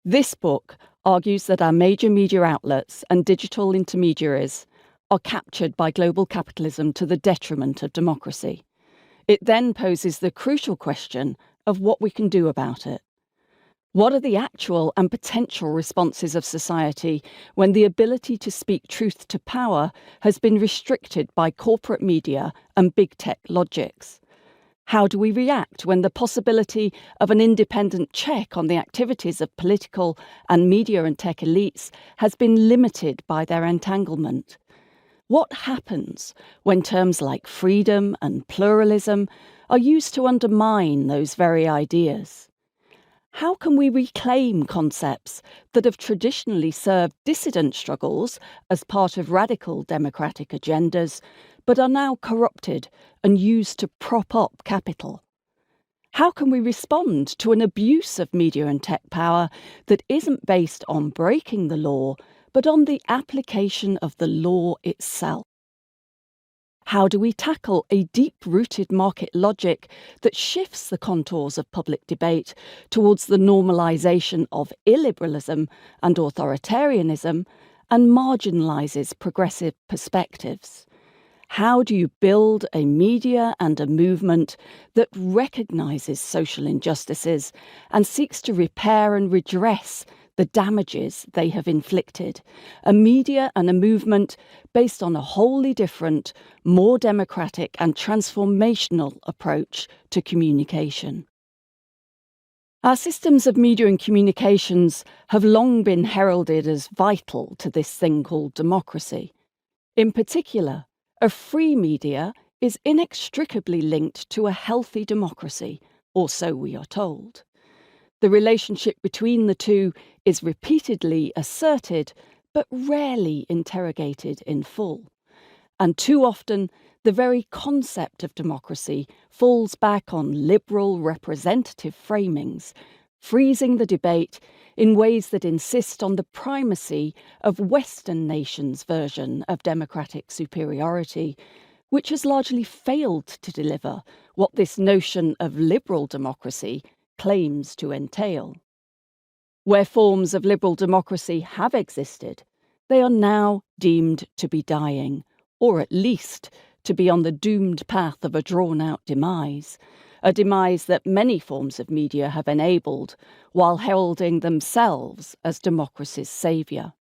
This book argues that our major media outlets and digital intermediaries are captured by global capitalism to the detriment of democracy. It then poses the crucial question of what we can do about it. What are the actual and potential responses of society when the ability to speak truth to power has been restricted by corporate media and big tech logics? How do we react when the possibility of an independent check on the activities of political and media and tech elites has been limited by their entanglement? What happens when terms like freedom and pluralism are used to undermine those very ideas? How can we reclaim concepts that have traditionally served dissident struggles as part of radical democratic agendas, but are now corrupted and used to prop up capital? How can we respond to an abuse of media and tech power that isn't based on breaking the law, but on the application of the law itself? How do we tackle a deep-rooted market logic that shifts the contours of public debate towards the normalisation of illiberalism and authoritarianism and marginalises progressive perspectives? How do you build a media and a movement that recognises social injustices and seeks to repair and redress the damages they have inflicted? A media and a movement based on a wholly different, more democratic and transformational approach to communication. Our systems of media and communications have long been heralded as vital to this thing called democracy. In particular, a free media is inextricably linked to a healthy democracy, or so we are told. The relationship between the two is repeatedly asserted, but rarely interrogated in full. And too often, the very concept of democracy falls back on liberal representative framings, freezing the debate in ways that insist on the primacy of Western nations' version of democratic superiority, which has largely failed to deliver what this notion of liberal democracy claims to entail. Where forms of liberal democracy have existed, they are now deemed to be dying, or at least to be on the doomed path of a drawn-out demise, a demise that many forms of media have enabled while heralding themselves as democracy's saviour.